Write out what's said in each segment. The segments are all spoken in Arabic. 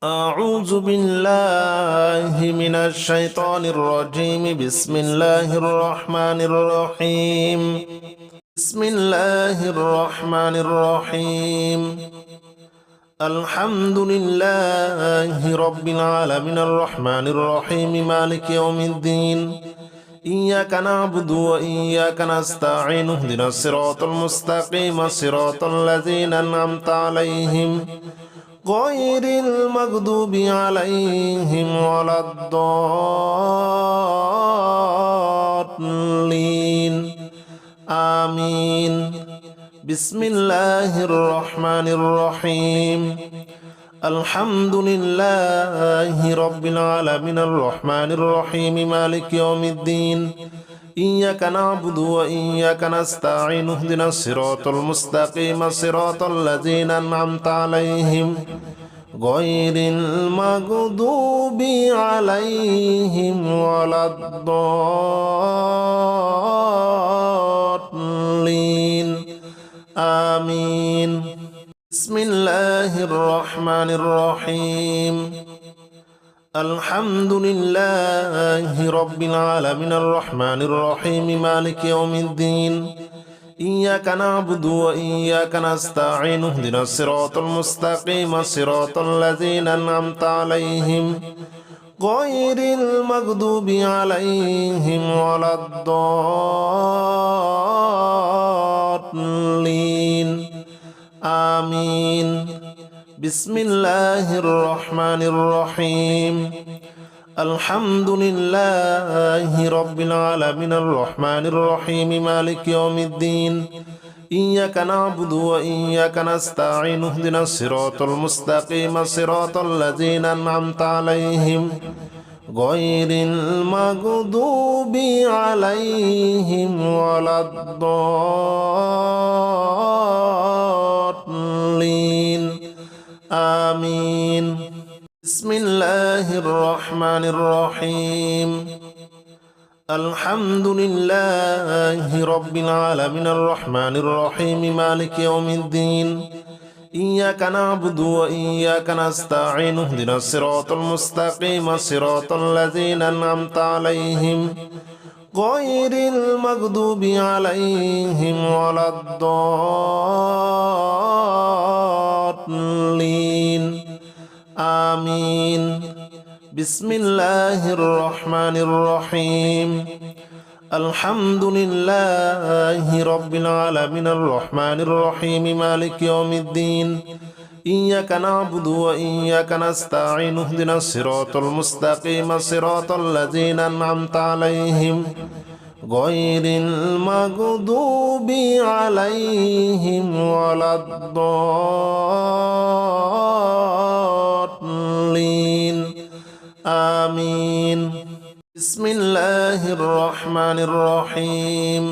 أعوذ بالله من الشيطان الرجيم. بسم الله الرحمن الرحيم. بسم الله الرحمن الرحيم. الحمد لله رب العالمين الرحمن الرحيم مالك يوم الدين. إياك نعبد وإياك نستعين اهدنا الصراط المستقيم صراط الذين أنعمت عليهم غير المغضوب عليهم ولا الضالين آمين. بسم الله الرحمن الرحيم. الحمد لله رب العالمين الرحمن الرحيم مالك يوم الدين. إياك نعبد وإياك نستعين اهدنا الصراط المستقيم صراط الذين أنعمت عليهم غير المغضوب عليهم ولا الضالين آمين. بسم الله الرحمن الرحيم. الحمد لله رب العالمين الرحمن الرحيم مالك يوم الدين. إياك نعبد وإياك نستعين اهدنا الصراط المستقيم صراط الذين أنعمت عليهم غير المغضوب عليهم ولا الضالين آمين. بسم الله الرحمن الرحيم. الحمد لله رب العالمين الرحمن الرحيم مالك يوم الدين. إياك نعبد وإياك نستعين اهدنا الصراط المستقيم صراط الذين أنعمت عليهم غير المغضوب عليهم ولا الضالين آمين. بسم الله الرحمن الرحيم. الحمد لله رب العالمين الرحمن الرحيم مالك يوم الدين. إياك نعبد وإياك نستعين اهدنا الصراط المستقيم صراط الذين أنعمت عليهم غير المغضوب عليهم ولا الضالين آمين. بسم الله الرحمن الرحيم. الحمد لله رب العالمين الرحمن الرحيم مالك يوم الدين. إياك نعبد وإياك نستعين اهدنا الصراط المستقيم صراط الذين أنعمت عليهم غير المغضوب عليهم ولا الضالين آمين. بسم الله الرحمن الرحيم.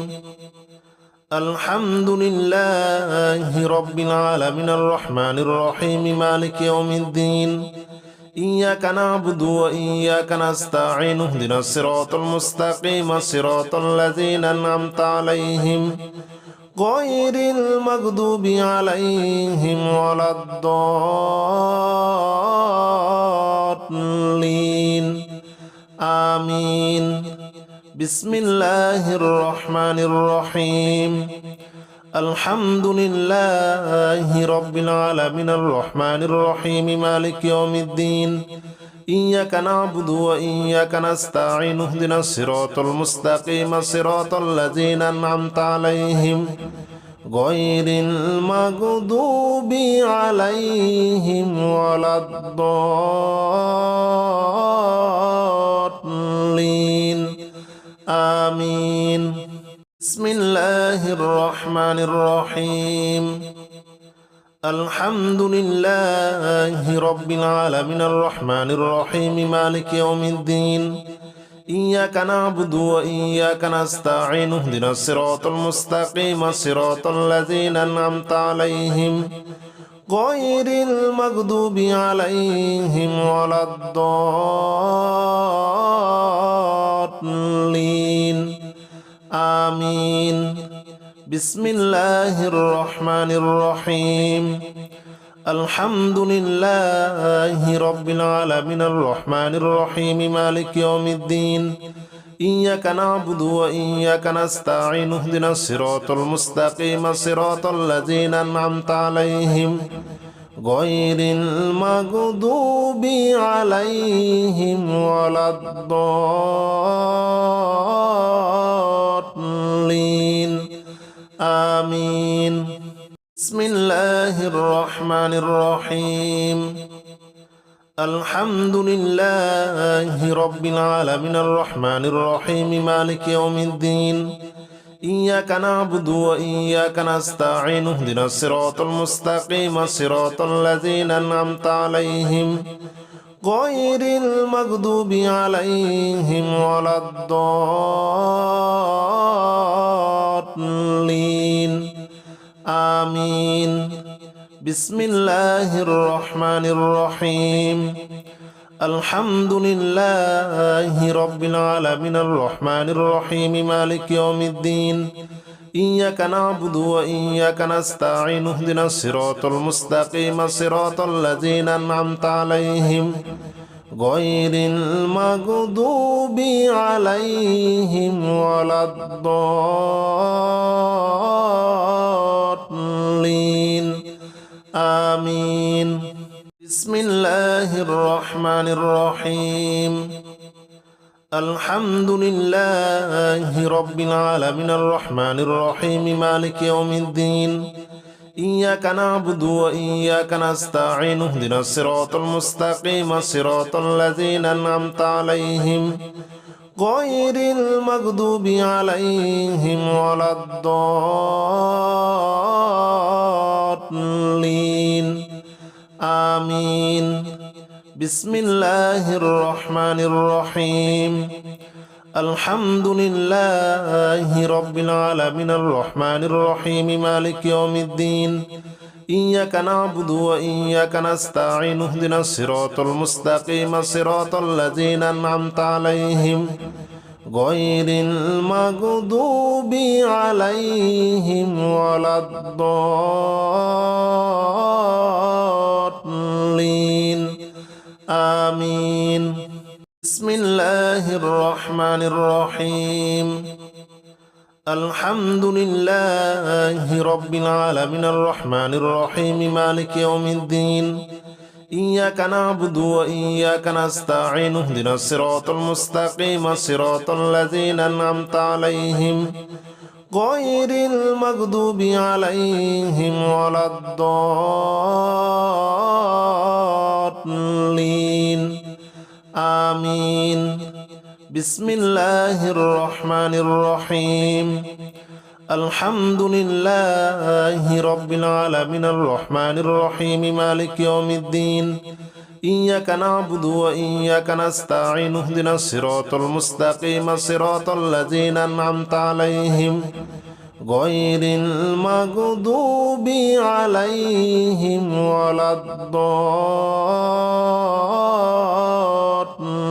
الحمد لله رب العالمين الرحمن الرحيم مالك يوم الدين. إياك نعبد وإياك نستعين اهدنا الصراط المستقيم صراط الذين أنعمت عليهم غير المغضوب عليهم ولا الضالين آمين. بسم الله الرحمن الرحيم. الحمد لله رب العالمين الرحمن الرحيم مالك يوم الدين. إياك نعبد وإياك نستعين اهدنا الصراط المستقيم صراط الذين أنعمت عليهم غير المغضوب عليهم ولا الضالين آمين. بسم الله الرحمن الرحيم. الحمد لله رب العالمين الرحمن الرحيم مالك يوم الدين. إياك نعبد وإياك نستعين اهدنا الصراط المستقيم صراط الذين أنعمت عليهم غير المغضوب عليهم ولا الضالين آمين. بسم الله الرحمن الرحيم. الحمد لله رب العالمين الرحمن الرحيم مالك يوم الدين إياك نعبد وإياك نستعين اهدنا الصراط المستقيم صراط الذين أنعمت عليهم غير المغضوب عليهم ولا الضالين آمين بسم الله الرحمن الرحيم الحمد لله رب العالمين الرحمن الرحيم مالك يوم الدين إياك نعبد وإياك نستعين اهدنا الصراط المستقيم صراط الذين أنعمت عليهم غير المغضوب عليهم ولا الضالين آمين بسم الله الرحمن الرحيم الحمد لله رب العالمين الرحمن الرحيم مالك يوم الدين إياك نعبد وإياك نستعين اهدنا الصراط المستقيم صراط الذين أنعمت عليهم غير المغضوب عليهم ولا الضالين آمين بسم الله الرحمن الرحيم الحمد لله رب العالمين الرحمن الرحيم مالك يوم الدين إياك نعبد وإياك نستعين اهدنا الصراط المستقيم صراط الذين أنعمت عليهم غير المغضوب عليهم ولا الضالين آمين بسم الله الرحمن الرحيم الحمد لله رب العالمين الرحمن الرحيم مالك يوم الدين إياك نعبد وإياك نستعين اهدنا الصراط المستقيم صراط الذين أنعمت عليهم غير المغضوب عليهم ولا الضالين آمين بسم الله الرحمن الرحيم الحمد لله رب العالمين الرحمن الرحيم مالك يوم الدين إياك نعبد وإياك نستعين اهدنا الصراط المستقيم صراط الذين أنعمت عليهم غير المغضوب عليهم ولا الضالين آمين بسم الله الرحمن الرحيم الحمد لله رب العالمين الرحمن الرحيم مالك يوم الدين إياك نعبد وإياك نستعين اهدنا الصراط المستقيم صراط الذين أنعمت عليهم غير المغضوب عليهم ولا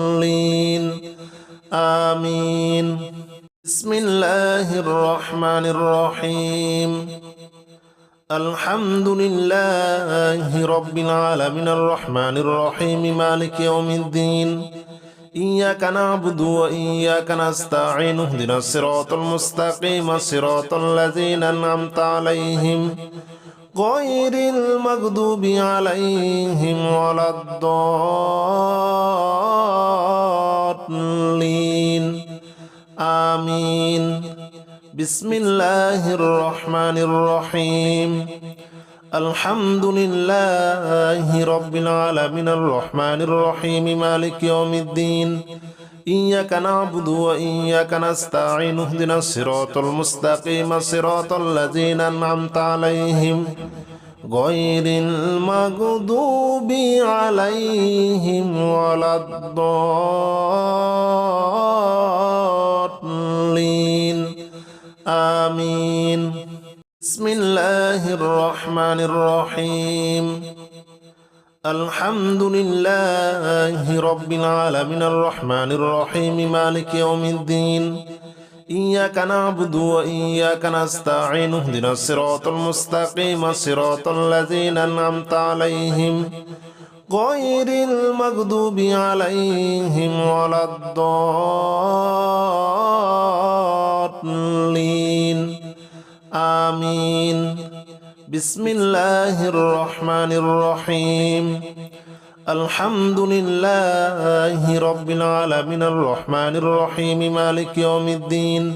الضالين آمين بسم الله الرحمن الرحيم الحمد لله رب العالمين الرحمن الرحيم مالك يوم الدين إياك نعبد وإياك نستعين اهدنا الصراط المستقيم صراط الذين أنعمت عليهم غير المغضوب عليهم ولا الضالين آمين بسم الله الرحمن الرحيم الحمد لله رب العالمين الرحمن الرحيم مالك يوم الدين إياك نعبد وإياك نستعين اهدنا الصراط المستقيم صراط الذين أنعمت عليهم غير المغضوب عليهم ولا الضالين آمين بسم الله الرحمن الرحيم الحمد لله رب العالمين الرحمن الرحيم مالك يوم الدين إياك نعبد وإياك نستعين اهدنا الصراط المستقيم صراط الذين أنعمت عليهم غير المغضوب عليهم ولا الضالين آمين بسم الله الرحمن الرحيم الحمد لله رب العالمين الرحمن الرحيم مالك يوم الدين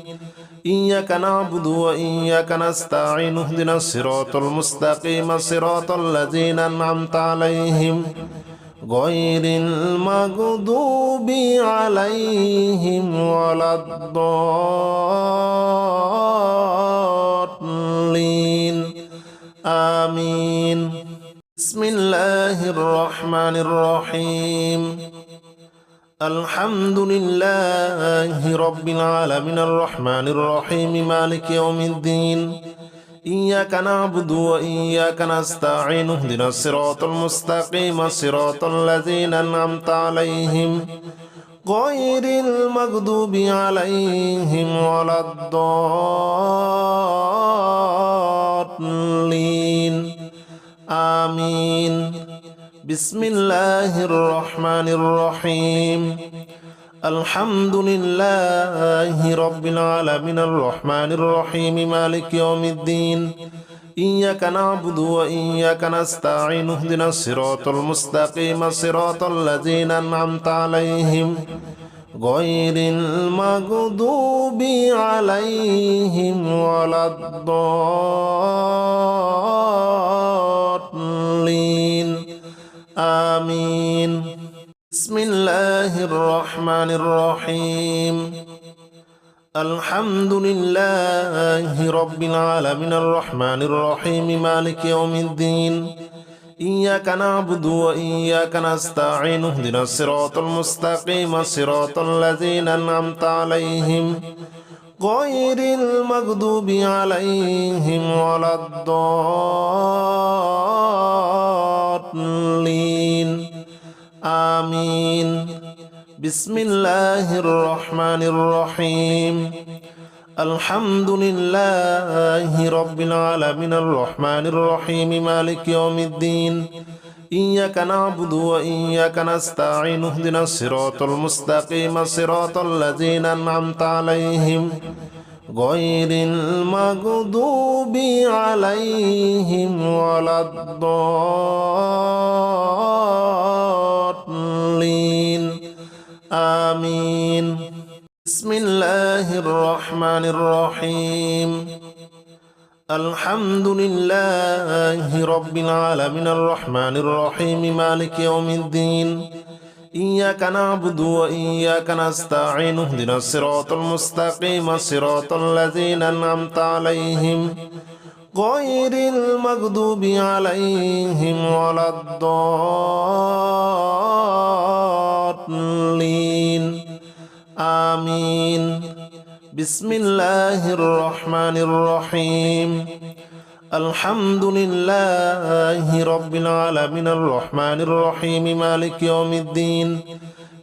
إياك نعبد وإياك نستعين اهدنا الصراط المستقيم صراط الذين أنعمت عليهم غير المغضوب عليهم ولا الضالين آمين بسم الله الرحمن الرحيم الحمد لله رب العالمين الرحمن الرحيم مالك يوم الدين إياك نعبد وإياك نستعين اهدنا الصراط المستقيم صراط الذين أنعمت عليهم غير المغضوب عليهم ولا الضالين آمين بسم الله الرحمن الرحيم الحمد لله رب العالمين الرحمن الرحيم مالك يوم الدين إياك نعبد وإياك نستعين اهدنا الصراط المستقيم صراط الذين أنعمت عليهم غير المغضوب عليهم ولا الضالين آمين بسم الله الرحمن الرحيم الحمد لله رب العالمين الرحمن الرحيم مالك يوم الدين إياك نعبد وإياك نستعين اهدنا الصراط المستقيم صراط الذين أنعمت عليهم غير المغضوب عليهم ولا الضالين آمين بسم الله الرحمن الرحيم الحمد لله رب العالمين الرحمن الرحيم مالك يوم الدين إياك نعبد وإياك نستعين اهدنا الصراط المستقيم صراط الذين أنعمت عليهم غير المغضوب عليهم ولا الضالين آمين بسم الله الرحمن الرحيم الحمد لله رب العالمين الرحمن الرحيم مالك يوم الدين إياك نعبد وإياك نستعين اهدنا الصراط المستقيم صراط الذين أنعمت عليهم غير المغضوب عليهم ولا الضالين آمين بسم الله الرحمن الرحيم الحمد لله رب العالمين الرحمن الرحيم مالك يوم الدين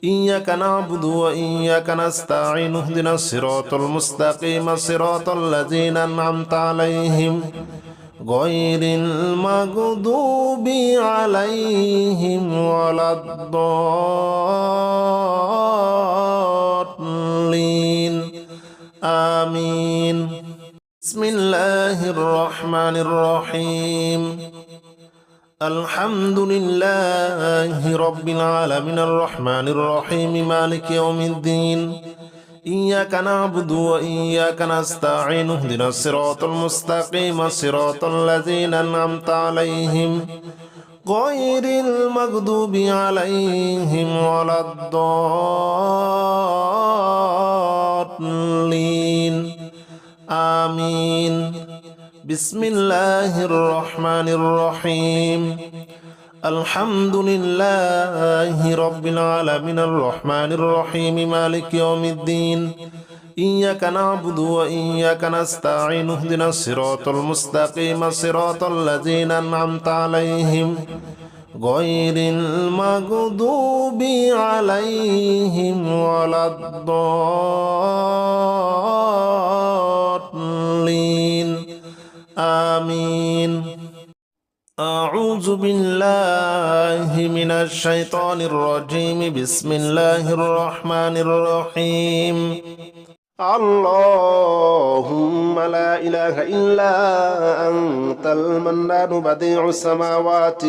إياك نعبد وإياك نستعين اهدنا الصراط المستقيم صراط الذين أنعمت عليهم غير المغضوب عليهم ولا الضالين آمين بسم الله الرحمن الرحيم الحمد لله رب العالمين الرحمن الرحيم مالك يوم الدين إياك نعبد وإياك نستعين اهدنا الصراط المستقيم صراط الذين أنعمت عليهم غير المغضوب عليهم ولا الضالين آمين بسم الله الرحمن الرحيم الحمد لله رب العالمين الرحمن الرحيم مالك يوم الدين إياك نعبد وإياك نستعين اهدنا الصراط المستقيم صراط الذين أنعمت عليهم غير المغضوب عليهم ولا الضالين آمين. أعوذ بالله من الشيطان الرجيم. بسم الله الرحمن الرحيم. اللهم لا إله إلا أنت المنان بديع السماوات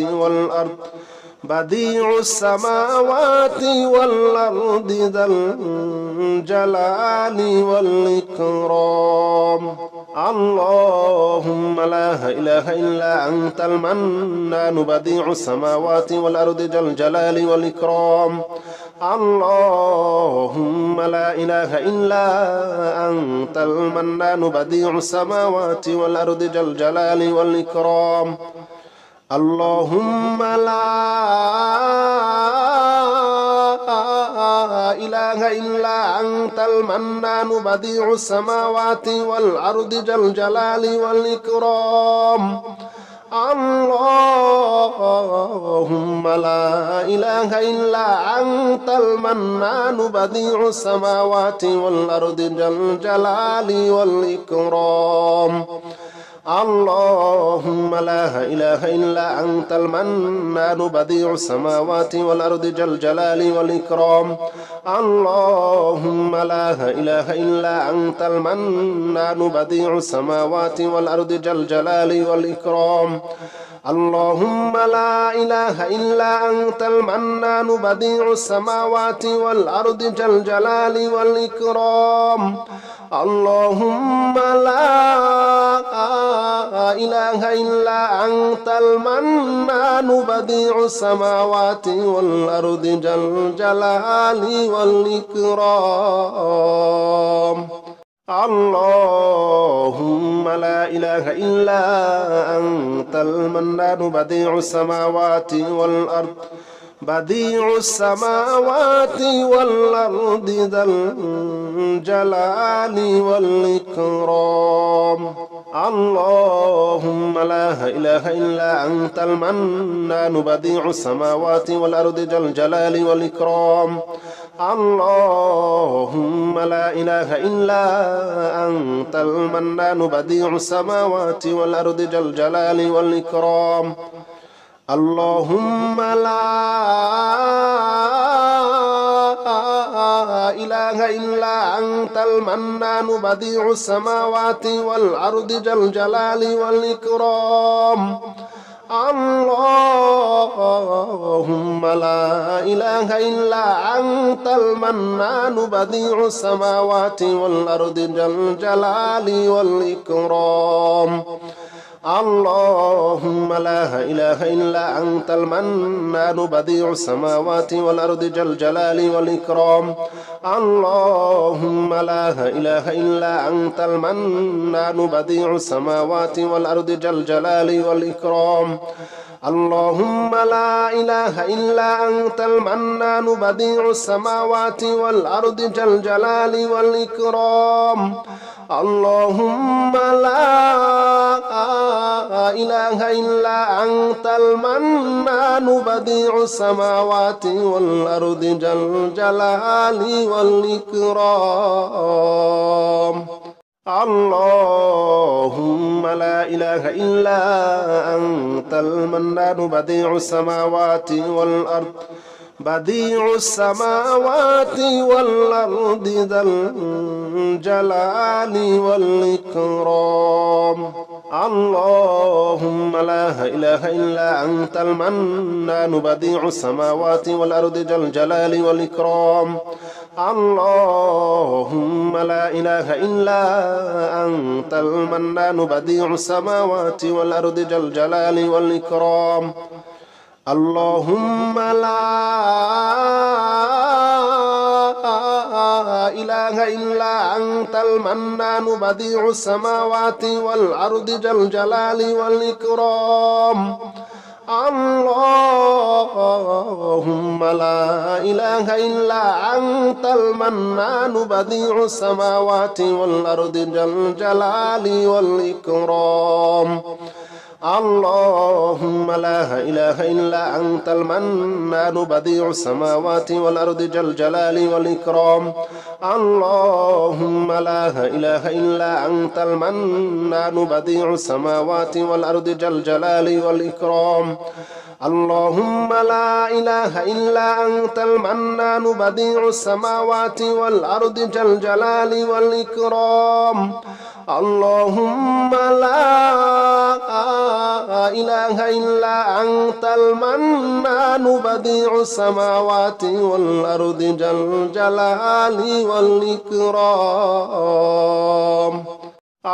والأرض ذا الجلال والإكرام. اللهم لا إله إلا أنت المنان بديع السماوات والأرض ذا الجلال والإكرام. اللهم لا إله إلا أنت المنان بديع السماوات والأرض ذا الجلال والإكرام. اللهم لا إله إلا أنت المنان بديع السماوات والأرض ذا الجلال والإكرام. اللهم لا إله إلا أنت المنان بديع السماوات والأرض ذا الجلال والإكرام. اللهم لا إله إلا أنت المنان بديع السماوات والأرض ذا الجلال والإكرام. اللهم لا إله إلا أنت المنان بديع السماوات والأرض ذا الجلال والإكرام. اللهم لا إله إلا أنت المنان بديع السماوات والأرض ذا الجلال والإكرام. اللهم لا إله إلا أنت المنان بديع السماوات والأرض ذا الجلال والإكرام. اللهم لا إله إلا أنت المنان بديع السماوات والأرض ذا الجلال والإكرام. اللهم لا إله إلا أنت المنان بديع السماوات والأرض ذا الجلال والإكرام. اللهم لا إله إلا أنت المنان بديع السماوات والأرض ذا الجلال والإكرام. اللهم لا إله إلا أنت المنان بديع السماوات والأرض ذا الجلال والإكرام. اللهم لا إله إلا أنت المنان بديع السماوات والأرض ذا الجلال والإكرام. اللهم لا إله إلا أنت المنان بديع السماوات والأرض ذا الجلال والإكرام. اللهم لا إله إلا أنت المنان بديع السماوات والأرض ذا الجلال والإكرام. اللهم لا إله إلا أنت المنان بديع السماوات والأرض ذا الجلال والإكرام. اللهم لا إله إلا أنت المنان بديع السماوات والأرض ذا الجلال والإكرام. اللهم لا إله إلا أنت المنان بديع السماوات والأرض ذا الجلال والإكرام. اللهم لا إله إلا أنت المنان بديع السماوات والأرض ذا الجلال والإكرام. اللهم لا إله إلا أنت المنان بديع السماوات والأرض ذا الجلال والإكرام. اللهم لا إله إلا أنت المنان بديع السماوات والأرض ذا الجلال والإكرام. اللهم لا إله إلا أنت المنان بديع السماوات والأرض ذا الجلال والإكرام. اللهم لا إله إلا أنت المنان بديع السماوات والأرض ذا الجلال والإكرام. اللهم لا إله إلا أنت المنان بديع السماوات والأرض ذا الجلال والإكرام. اللهم لا إله إلا أنت المنان بديع السماوات والأرض ذا الجلال والإكرام. اللهم لا إله إلا أنت المنان بديع السماوات والأرض ذا الجلال والإكرام.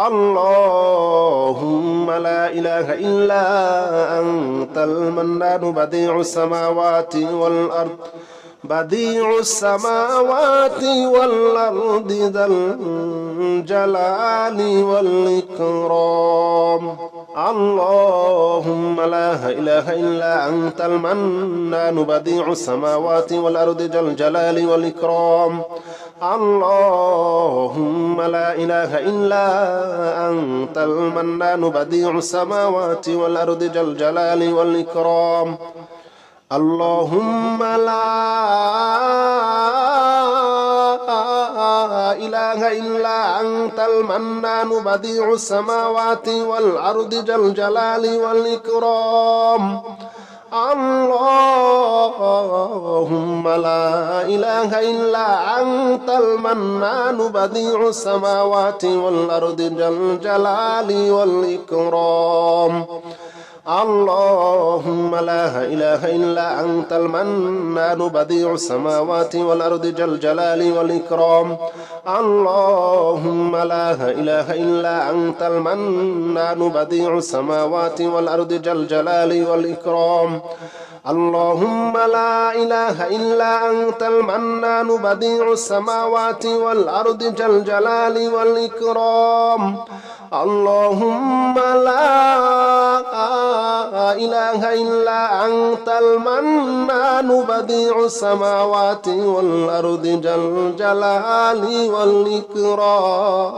اللهم لا إله إلا أنت المنان بديع السماوات والأرض بديع السماوات والأرض ذا الجلال والإكرام. اللهم لا إله إلا أنت المنان بديع السماوات والأرض ذا الجلال والإكرام. اللهم لا إله إلا أنت المنان بديع السماوات والأرض ذا الجلال والإكرام. اللهم لا إله إلا أنت المنان بديع السماوات والأرض ذا الجلال والإكرام. اللهم لا إله إلا أنت المنان بديع السماوات والأرض ذا الجلال والإكرام. اللهم لا إله إلا أنت المنان بديع السماوات والأرض ذا الجلال والإكرام. اللهم لا إله إلا أنت المنان بديع السماوات والأرض ذا الجلال والإكرام. اللهم لا إله إلا أنت المنان بديع السماوات والأرض ذا الجلال والإكرام. اللهم لا إله إلا أنت المنان بديع السماوات والأرض ذا الجلال والإكرام.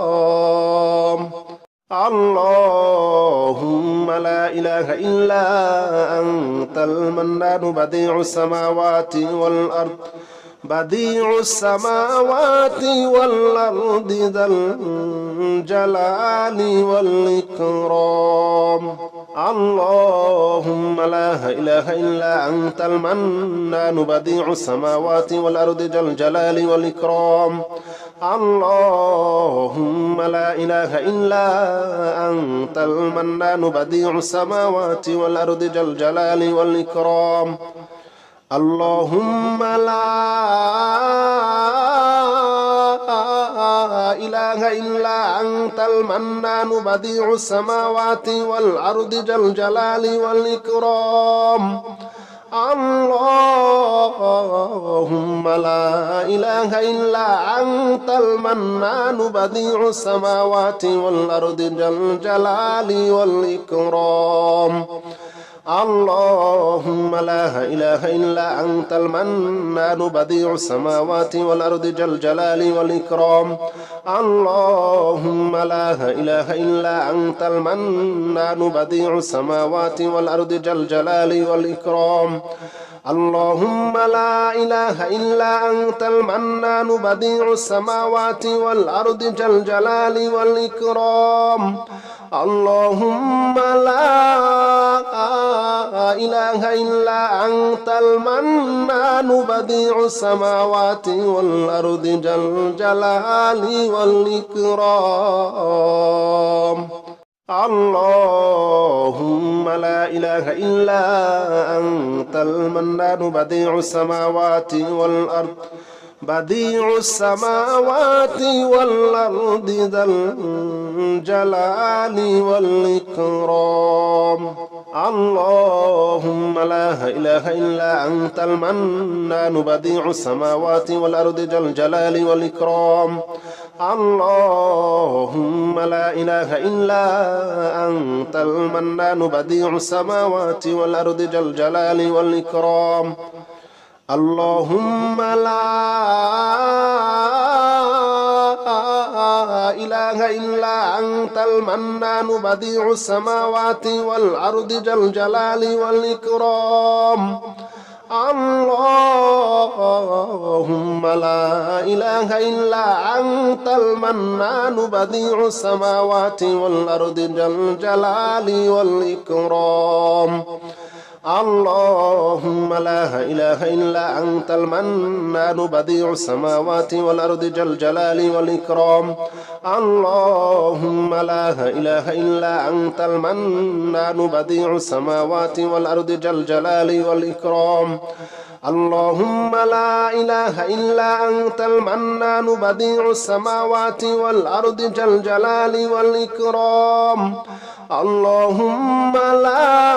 اللهم لا إله إلا أنت المنان بديع السماوات والأرض بديع السماوات والأرض ذا الجلال والإكرام. اللهم لا إله إلا أنت المنان بديع السماوات والأرض ذا الجلال والإكرام. اللهم لا إله إلا أنت المنان بديع السماوات والأرض ذا الجلال والإكرام. اللهم لا إله إلا أنت المنان بديع السماوات والأرض ذا الجلال والإكرام. اللهم لا إله إلا أنت المنان بديع السماوات والأرض ذا الجلال والإكرام. اللهم لا إله إلا أنت المنان بديع السماوات والأرض ذا الجلال والإكرام. اللهم لا إله إلا أنت المنان بديع السماوات والأرض ذا الجلال والإكرام. اللهم لا إله إلا أنت المنان بديع السماوات والأرض ذا الجلال والإكرام. اللهم لا إله إلا أنت المنان بديع السماوات والأرض ذا الجلال والإكرام. اللهم لا إله إلا أنت المنان بديع السماوات والأرض بديع السماوات والأرض ذا الجلال والإكرام. اللهم لا إله إلا أنت المنان بديع السماوات والأرض ذا الجلال والإكرام. اللهم لا إله إلا أنت المنان بديع السماوات والأرض ذا الجلال والإكرام. اللهم لا إله إلا أنت المنان بديع السماوات والأرض ذا الجلال والإكرام اللهم لا إله إلا أنت المنان بديع السماوات والأرض ذا الجلال والإكرام اللهم لا إله إلا أنت المنان بديع السماوات والأرض ذا الجلال والإكرام اللهم لا إله إلا أنت المنان بديع السماوات والأرض ذا الجلال والإكرام اللهم لا إله إلا أنت المنان بديع السماوات والأرض ذا الجلال والإكرام اللهم لا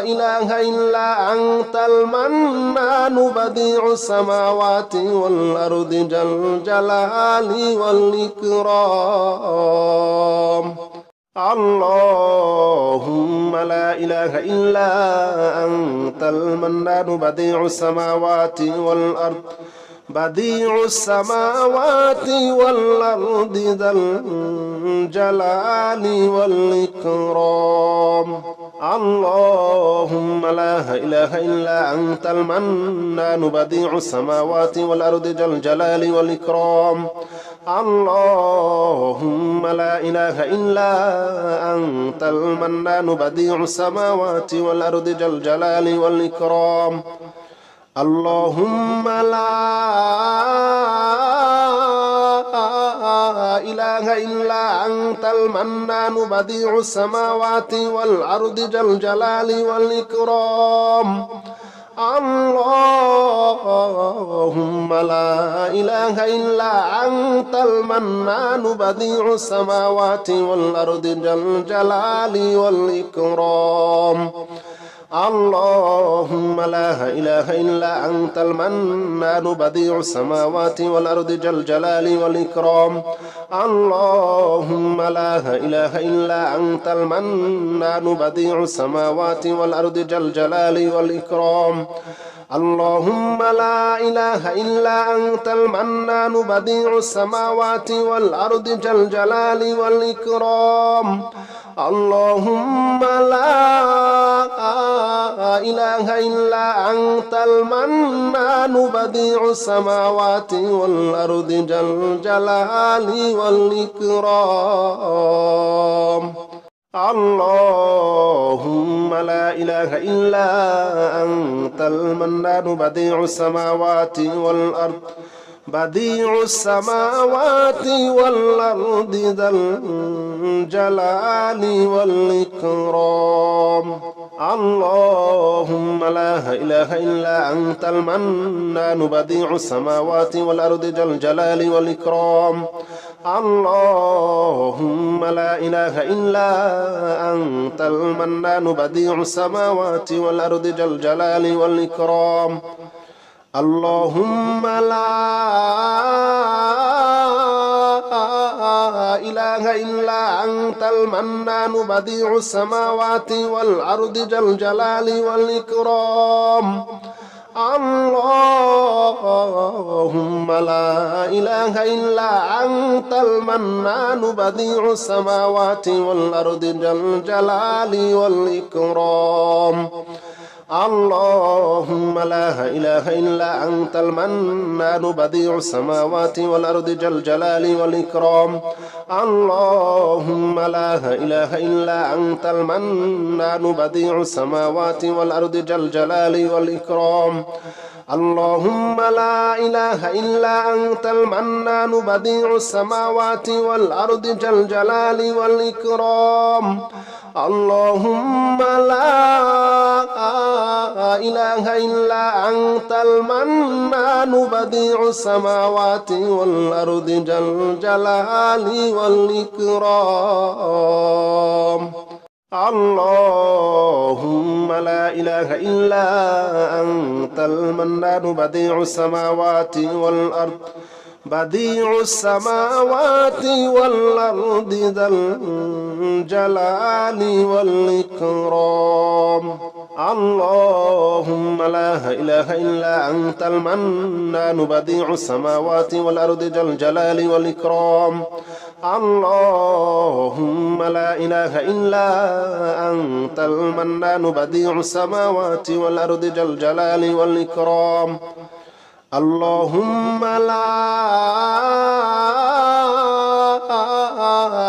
إله إلا أنت المنان بديع السماوات والأرض ذا الجلال والإكرام اللهم لا إله إلا أنت المنان بديع السماوات والأرض بديع السماوات والأرض ذا الجلال والإكرام اللهم لا إله إلا أنت المنان بديع السماوات والأرض ذا الجلال والإكرام اللهم لا إله إلا أنت المنان بديع السماوات والأرض ذا الجلال والإكرام اللهم لا إله إلا أنت المنان بديع السماوات والأرض ذا الجلال والإكرام اللهم لا إله إلا أنت المنان بديع السماوات والأرض ذا الجلال والإكرام اللهم لا إله إلا أنت المنان بديع السماوات والأرض ذا الجلال والإكرام اللهم لا إله إلا أنت المنان بديع السماوات والأرض ذا الجلال والإكرام اللهم لا إله إلا أنت المنان بديع السماوات والأرض ذا الجلال والإكرام اللهم لا إله إلا أنت المنان بديع السماوات والأرض ذا الجلال والإكرام اللهم لا إله إلا أنت المنان بديع السماوات والأرض بديع السماوات والأرض ذا الجلال والإكرام اللهم لا إله إلا أنت المنان بديع السماوات والأرض ذا الجلال والإكرام اللهم لا إله إلا أنت المنان بديع السماوات والأرض ذا الجلال والإكرام اللهم لا إله إلا أنت المنان بديع السماوات والأرض ذا الجلال والإكرام اللهم لا إله إلا أنت المنان بديع السماوات والأرض ذا الجلال والإكرام اللهم لا إله إلا أنت المنان بديع السماوات والأرض ذا الجلال والإكرام اللهم لا إله إلا أنت المنان بديع السماوات والأرض ذا الجلال والإكرام اللهم لا إله إلا أنت المنان بديع السماوات والأرض ذا الجلال والإكرام اللهم لا إله إلا أنت المنان بديع السماوات والأرض ذا الجلال والإكرام اللهم لا إله إلا أنت المنان بديع السماوات والأرض بديع السماوات والأرض ذا الجلال والإكرام اللهم لا إله إلا أنت المنان بديع السماوات والأرض ذا الجلال والإكرام. اللهم لا إله إلا أنت المنان بديع السماوات والأرض ذا الجلال والإكرام. اللهم لا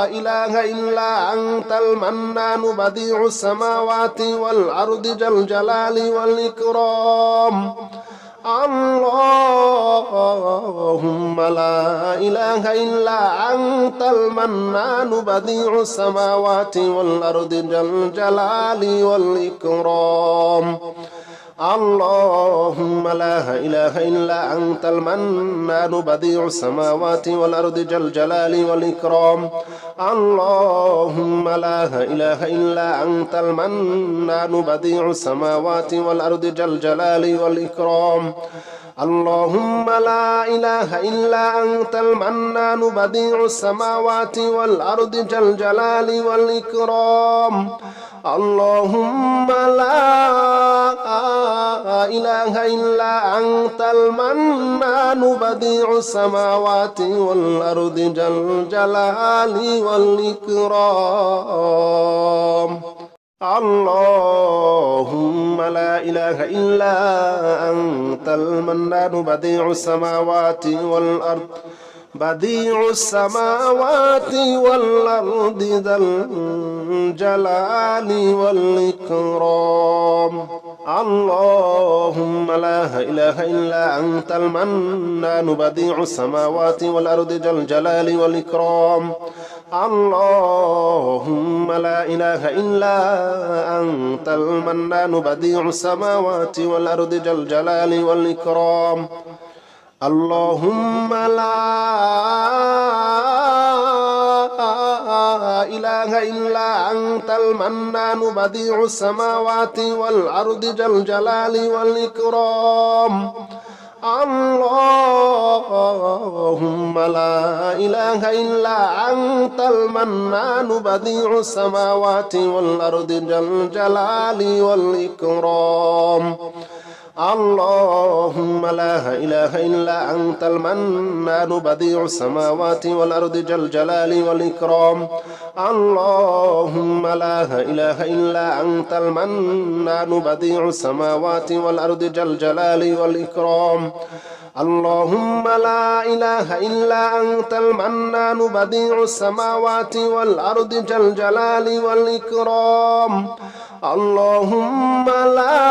إله إلا أنت المنان بديع السماوات والأرض ذا الجلال والإكرام. اللهم لا إله إلا أنت المنان بديع السماوات والأرض ذا الجلال والإكرام. اللهم لا إله إلا أنت المنان بديع السماوات والأرض ذا الجلال والإكرام. اللهم لا إله إلا أنت المنان بديع السماوات والأرض ذا الجلال والإكرام. اللهم لا إله إلا أنت المنان بديع السماوات والأرض ذا الجلال والإكرام. اللهم لا إله إلا أنت المنان بديع السماوات والأرض ذا الجلال والإكرام. اللهم لا إله إلا أنت المنان بديع السماوات والأرض بديع السماوات والأرض ذا الجلال والإكرام. اللهم لا إله إلا أنت المنان بديع السماوات والأرض ذا الجلال والإكرام. اللهم لا إله إلا أنت المنان بديع السماوات والأرض ذا الجلال والإكرام. اللهم لا إله إلا أنت المنان بديع السماوات والأرض ذا الجلال والإكرام. اللهم لا إله إلا أنت المنان بديع السماوات والأرض ذا الجلال والإكرام. اللهم لا إله إلا أنت المنان بديع السماوات والأرض ذا الجلال والإكرام. اللهم لا إله إلا أنت المنان بديع السماوات والأرض ذا الجلال والإكرام. اللهم لا إله إلا أنت المنان بديع السماوات والأرض ذا الجلال والإكرام. اللهم لا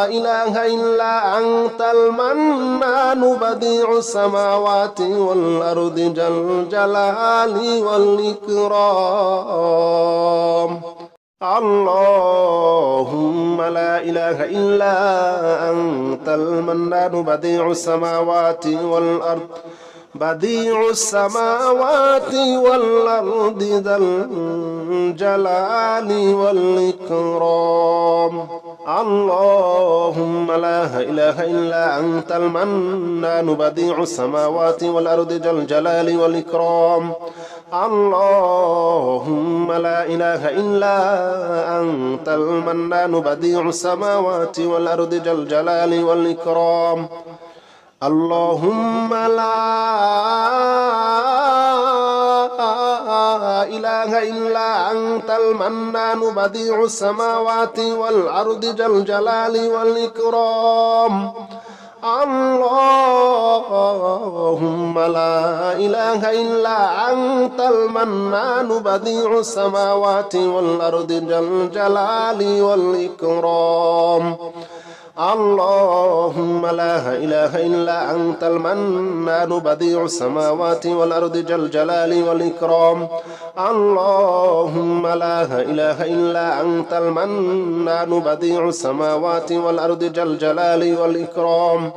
إله إلا أنت المنان بديع السماوات والأرض ذا الجلال والإكرام. اللهم لا إله إلا أنت المنان بديع السماوات والأرض بديع السماوات والأرض ذا الجلال والإكرام. اللهم لا إله إلا أنت المنان بديع السماوات والأرض ذا الجلال والإكرام. اللهم لا إله إلا أنت المنان بديع السماوات والأرض ذا الجلال والإكرام. اللهم لا إله إلا أنت المنان بديع السماوات والأرض ذا الجلال والإكرام. اللهم لا إله إلا أنت المنان بديع السماوات والأرض ذا الجلال والإكرام. اللهم لا إله إلا أنت المنان بديع السماوات والأرض ذا الجلال والإكرام. اللهم لا إله إلا أنت المنان بديع السماوات والأرض ذا الجلال والإكرام.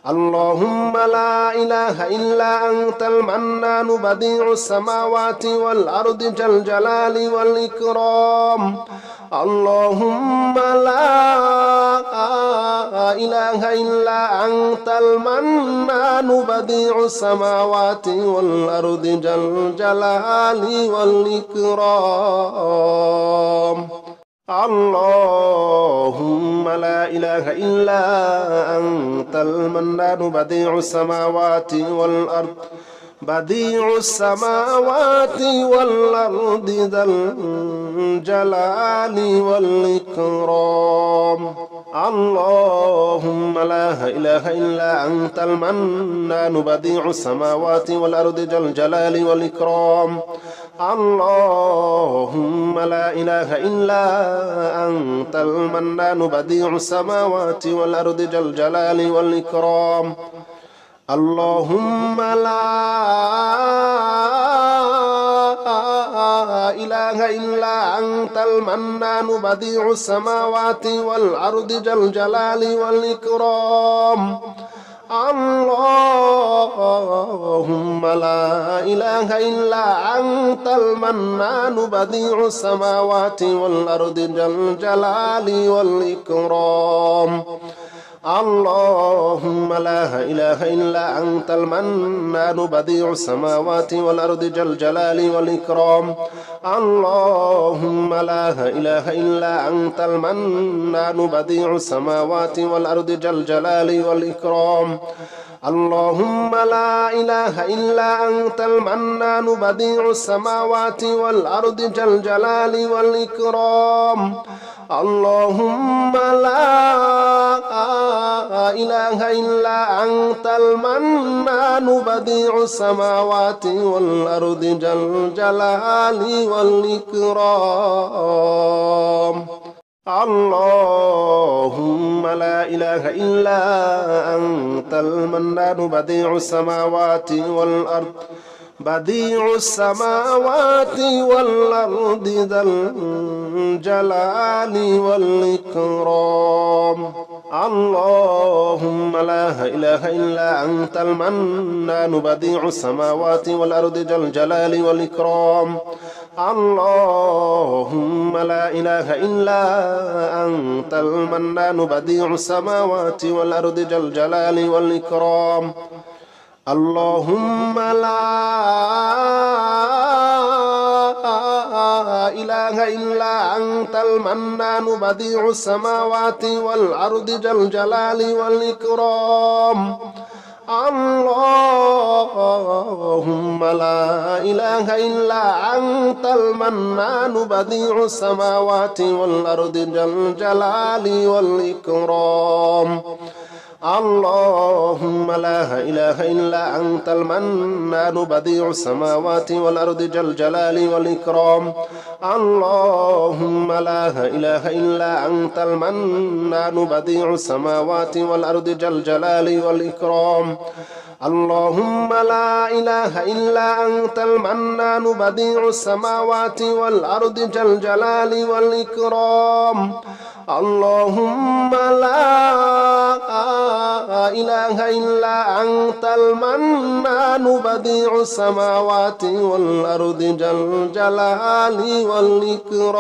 اللهم لا إله إلا أنت المنان بديع السماوات والأرض ذا الجلال والإكرام. اللهم لا إله إلا أنت المنان بديع السماوات والأرض ذا الجلال والإكرام. اللهم لا إله إلا أنت المنان بديع السماوات والأرض بديع السماوات والأرض ذا الجلال والإكرام اللهم لا إله إلا أنت المنان بديع السماوات والأرض ذا الجلال والإكرام اللهم لا إله إلا أنت المنان بديع السماوات والأرض ذا الجلال والإكرام اللهم لا إله إلا أنت المنان بديع السماوات والأرض ذا الجلال والإكرام اللهم لا إله إلا أنت المنان بديع السماوات والأرض ذا الجلال والإكرام اللهم لا إله إلا أنت المنان بديع السماوات والأرض ذا الجلال والإكرام اللهم لا إله إلا أنت المنان بديع السماوات والأرض ذا الجلال والإكرام اللهم لا إله إلا أنت المنان بديع السماوات والأرض ذا الجلال والإكرام اللهم لا إله إلا أنت المنان بديع السماوات والأرض ذا الجلال والإكرام اللهم لا إله إلا أنت المنان بديع السماوات والأرض بديع السماوات والأرض ذا الجلال والإكرام اللهم لا إله إلا أنت المنان بديع السماوات والأرض ذا الجلال والإكرام اللهم لا إله إلا أنت المنان بديع السماوات والأرض ذا الجلال والإكرام اللهم لا إله إلا أنت المنان بديع السماوات والأرض ذا الجلال والإكرام اللهم لا إله إلا أنت المنان بديع السماوات والأرض ذا الجلال والإكرام اللهم لا إله إلا أنت المنان بديع السماوات والأرض ذا الجلال والإكرام اللهم لا إله إلا أنت المنان بديع السماوات والأرض ذا الجلال والإكرام اللهم لا إله إلا أنت المنان بديع السماوات والأرض ذا الجلال والإكرام اللهم لا إله إلا أنت المنان بديع السماوات والأرض ذا الجلال والإكرام